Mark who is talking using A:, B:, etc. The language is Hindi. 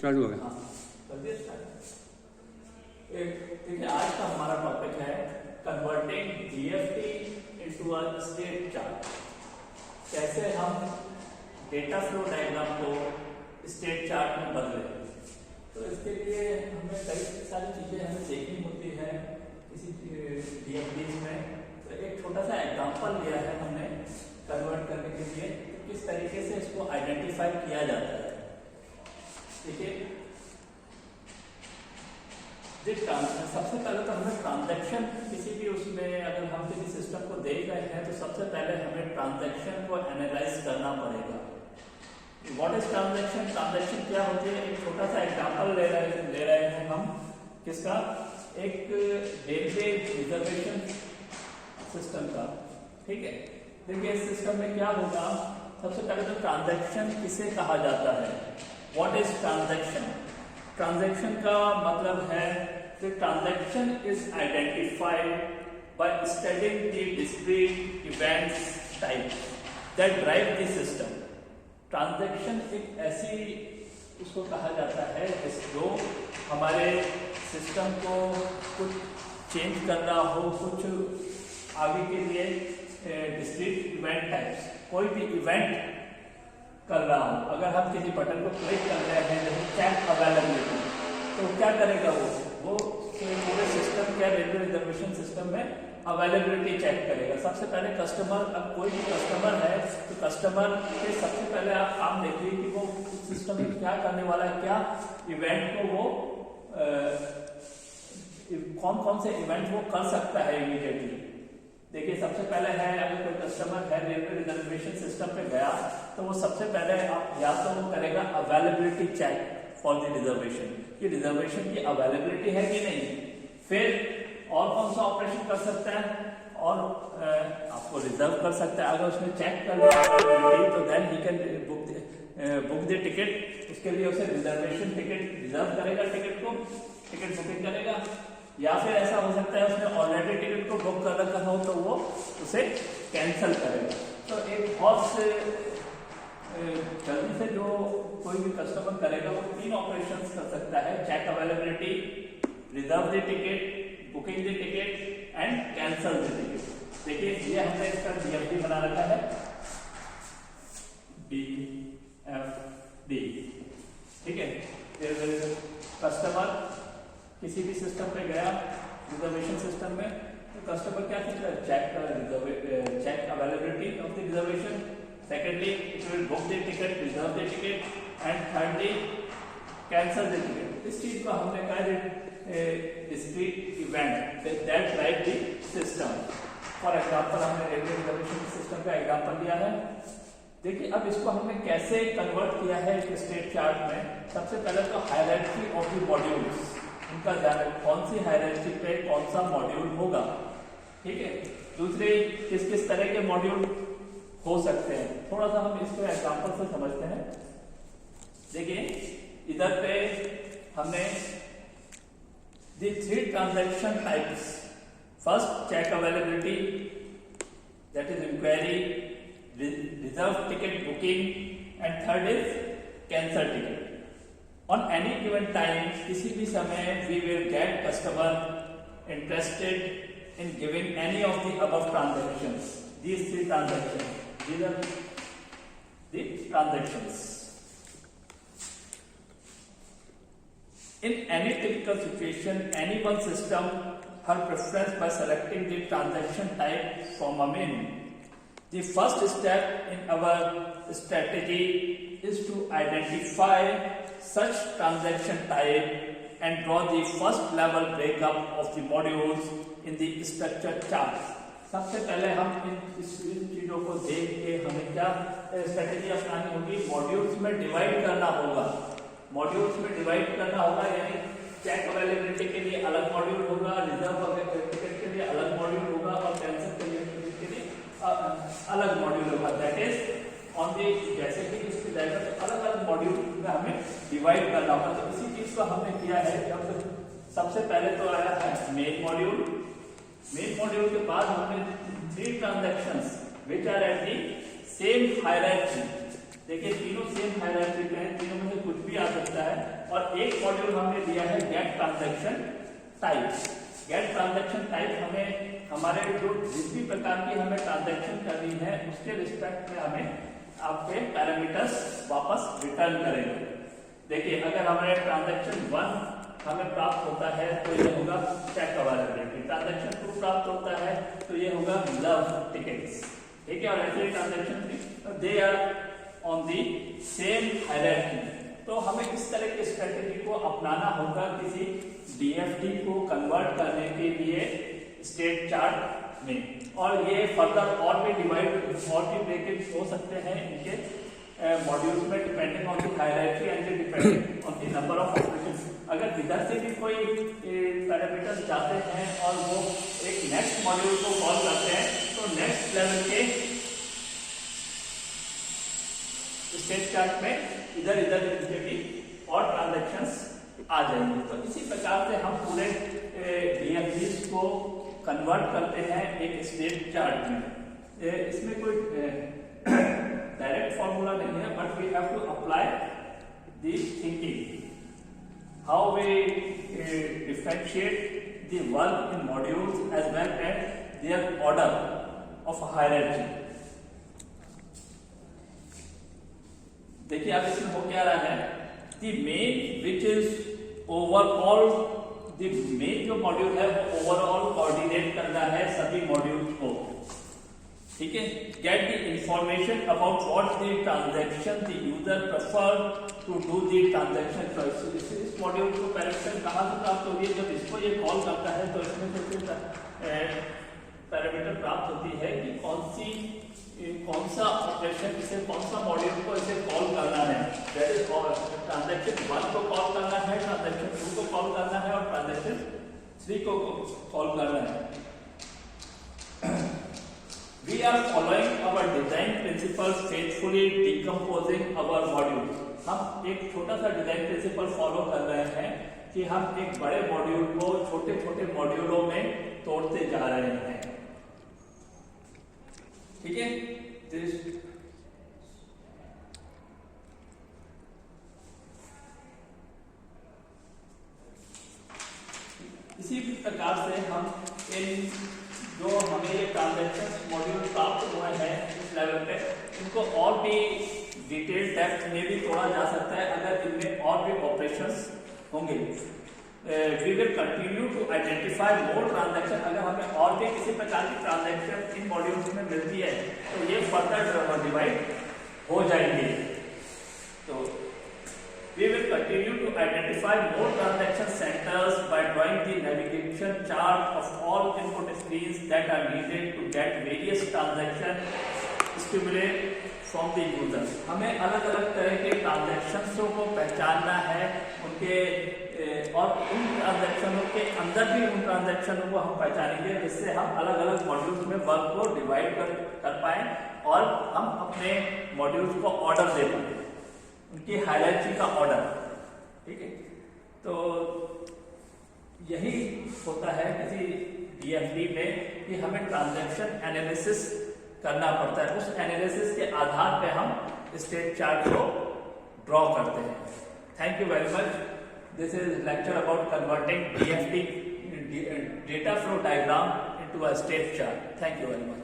A: चालू हो गया।
B: हाँ, कर दिया स्टार्ट। देखिए आज का हमारा टॉपिक है converting DFT into a state chart. कैसे हम डेटा फ्लो डायग्राम को स्टेट चार्ट में बदले। तो इसके लिए हमें कई सारी चीजें हमें देखनी होती है किसी डीएफटी में। तो एक छोटा सा एग्जांपल लिया है हमने कन्वर्ट करने के लिए, तो किस तरीके से इसको आइडेंटिफाई किया जाता है। देखिए सबसे पहले तो हमें ट्रांजैक्शन किसी भी उसमें अगर हम किसी सिस्टम को देख रहे हैं तो सबसे पहले हमें ट्रांजैक्शन को एनालाइज करना पड़ेगा। What is transaction? ट्रांजैक्शन क्या होती है? एक छोटा सा एग्जांपल ले रहे हैं हम किसका, एक रेलवे रिजर्वेशन सिस्टम का। ठीक है, देखिए इस सिस्टम में क्या होगा, सबसे पहले तो ट्रांजैक्शन किसे कहा जाता है। What is transaction? ट्रांजैक्शन का मतलब है कि transaction is identified by studying the discrete events type that drive the system. Transaction एक ऐसी उसको कहा जाता है जो हमारे सिस्टम को कुछ चेंज करना हो, कुछ आगे के लिए डिस्क्रीट इवेंट टाइप्स, कोई भी इवेंट कर रहा हूं। अगर हम किसी बटन को क्लिक कर रहे हैं जैसे चेक अवेलेबिलिटी, तो क्या करेगा वो पूरे सिस्टम क्या रेलवे रिजर्वेशन सिस्टम में अवेलेबिलिटी चेक करेगा। सबसे पहले कस्टमर, अब कोई भी कस्टमर है तो कस्टमर के सबसे पहले आप काम देखिए कि वो सिस्टम में क्या करने वाला है, क्या इवेंट को वो कौन कौन से इवेंट वो कर सकता है इमीडिएटली। देखिए सबसे पहले है, अगर कोई कस्टमर है रेलवे रिजर्वेशन सिस्टम पे गया तो वो सबसे पहले आप या तो वो करेगा availability check for the reservation, कि रिजर्वेशन की अवेलेबिलिटी है कि नहीं। फिर और कौन सा ऑपरेशन कर सकता है, और आपको रिजर्व कर सकता है। अगर उसने चेक कर लिया अवेलेबिलिटी तो then he can book the ticket. उसके लिए उसे रिजर्वेशन टिकट रिजर्व करेगा, टिकट बुकिंग करेगा। या फिर ऐसा हो सकता है उसने ऑलरेडी टिकट को बुक कर रखा हो तो वो उसे कैंसिल करेगा। तो एक बहुत जल्दी से जो कोई भी कस्टमर करेगा वो 3 ऑपरेशंस कर सकता है, check availability, reserve the ticket, booking the ticket and cancel the ticket. देखिए ये हमने इसका डीएफडी बना रखा है, DFD। ठीक है, कस्टमर किसी भी सिस्टम पे गया रिजर्वेशन सिस्टम में, तो कस्टमर क्या करता है, check availability of the reservation. Secondly it will book the ticket, reserve the ticket and thirdly cancel the ticket. इस चीज को हमने कहा discrete event that drive the system. For example हमने रेलवे रिजर्वेशन सिस्टम का एग्जांपल लिया है। देखिए अब इसको हमने कैसे कन्वर्ट किया है एक स्टेट चार्ट में। सबसे पहले तो हायरार्की ऑफ द मॉड्यूल्स, उनका जान कौन सी हायरार्की पे कौन सा मॉड्यूल होगा। ठीक है, दूसरे किस किस तरह के मॉड्यूल हो सकते हैं, थोड़ा सा हम इसको एग्जांपल से समझते हैं। देखिए इधर पे हमने the 3 transaction types, first check availability that is inquiry, reserve ticket booking and third is cancel ticket. On any given time, किसी भी समय we will get customer interested in giving any of the above transactions. These 3 transactions. These are the transactions. In any typical situation, any one system her preference by selecting the transaction type from a menu. The first step in our strategy is to identify such transaction type and draw the first level breakup of the modules in the structure chart. सबसे पहले हम इन चीजों को देख के हमें क्या स्ट्रेटेजी अपनानी होगी, मॉड्यूल्स में डिवाइड करना होगा। मॉड्यूल्स में डिवाइड करना होगा यानी चेक अवेलेबिलिटी के लिए अलग मॉड्यूल होगा, रिजर्व टिकट के लिए अलग मॉड्यूल होगा और कैंसिल के लिए अलग मॉड्यूल होगा। दैट इज ऑन दी, जैसे कि इसकी डायग्राम अलग अलग मॉड्यूल में हमें डिवाइड करना होगा। तो इसी चीज को हमने किया है। जब सबसे पहले तो आया है मेन मॉड्यूल, मेन मॉड्यूल के बाद हमने 3 transactions which are at the same hierarchy. देखिए तीनों सेम हायरार्की पे हैं, तीनों में से कुछ भी आ सकता है और और एक मॉड्यूल हमने दिया है get transaction type. Get transaction type हमें हमारे जो जिस भी प्रकार की हमें ट्रांजैक्शन करनी है उसके रिस्पेक्ट में हमें आपके पैरामीटर्स वापस रिटर्न करेंगे। देखिए अगर हमारे ट्रांजैक्शन 1 हमें प्राप्त होता है तो ये होगा चेक अवेलेबिलिटी, ट्रांजैक्शन 2 प्राप्त होता है तो ये होगा लव टिकट्स, ठीक है। और ऐसे transaction 3 they are on the same hierarchy. तो हमें इस तरह की स्ट्रेटेजी को अपनाना होगा किसी डीएफटी को कन्वर्ट करने के लिए स्टेट चार्ट में। और ये फर्दर और भी डिवाइड और भी ब्रेकेज हो सकते हैं इनके मॉड्यूल्स में depending on the hierarchy and depending on the number of operations. अगर इधर से भी कोई पैरामीटर्स जाते हैं और वो एक नेक्स्ट मॉड्यूल को कॉल करते हैं तो नेक्स्ट लेवल के स्टेट चार्ट में इधर इधर इनके भी और ट्रांजैक्शंस आ जाएंगे। तो इसी प्रकार से हम पूरे डीएफडीज को कन्वर्ट करते हैं एक स्टेट चार्ट में। इसमें कोई डायरेक्ट फॉर्मूला नहीं है, but we have to apply the thinking how we differentiate the work in modules as well as their order of hierarchy. देखिए अब इसमें हो क्या रहा है, the main which is overall, the main जो मॉड्यूल है वो ओवरऑल कोऑर्डिनेट करना है सभी मॉड्यूल्स को, ठीक है। Get the information about what the transaction the user prefer to do the transaction choice. इस मॉड्यूल को पैरामीटर कहाँ से प्राप्त होगी, जब इसको ये कॉल करता है तो इसमें से पैरामीटर प्राप्त होती है कि कौन सा ऑपरेशन इसे कौन सा मॉड्यूल को इसे कॉल करना है। दैट इज ट्रांजैक्शन 1 को कॉल करना है, ट्रांजैक्शन 2 को कॉल करना है और ट्रांजैक्शन 3 को कॉल करना है। We are following our design principles faithfully, decomposing our modules. हम एक छोटा सा डिजाइन प्रिंसिपल फॉलो कर रहे हैं कि हम एक बड़े मॉड्यूल को छोटे छोटे मॉड्यूलों में तोड़ते जा रहे हैं, ठीक है। इसी प्रकार से हम इन जो हमें ये ट्रांजैक्शन मॉड्यूल प्राप्त हुए हैं इस लेवल पे, इनको और भी डिटेल डेप्थ में भी तोड़ा जा सकता है अगर इनमें और भी ऑपरेशंस होंगे। We will continue to identify more transaction. अगर हमें और भी किसी प्रकार की ट्रांजैक्शन इन मॉड्यूल्स में मिलती है तो ये फर्दर डिवाइड हो जाएंगे। तो we will continue to identify more transaction centers by drawing the navigation chart of all input screens that are needed to get various transaction stimuli from the user। हमें अलग अलग तरह के ट्रांजैक्शंस को पहचानना है, उनके और उन ट्रांजैक्शनों के अंदर भी उन ट्रांजैक्शनों को हम पहचानेंगे जिससे हम अलग अलग मॉड्यूल्स में वर्क को डिवाइड कर पाएं और हम अपने मॉड्यूल्स को ऑर्डर दे पाएं, उनकी हायरार्की का ऑर्डर, ठीक है। तो यही होता है किसी डीएफडी में कि हमें ट्रांजैक्शन एनालिसिस करना पड़ता है। उस एनालिसिस के आधार पे हम स्टेट चार्ट को ड्रॉ करते हैं। Thank you very much. This is lecture about converting DFD data flow diagram into a state chart. Thank you very much.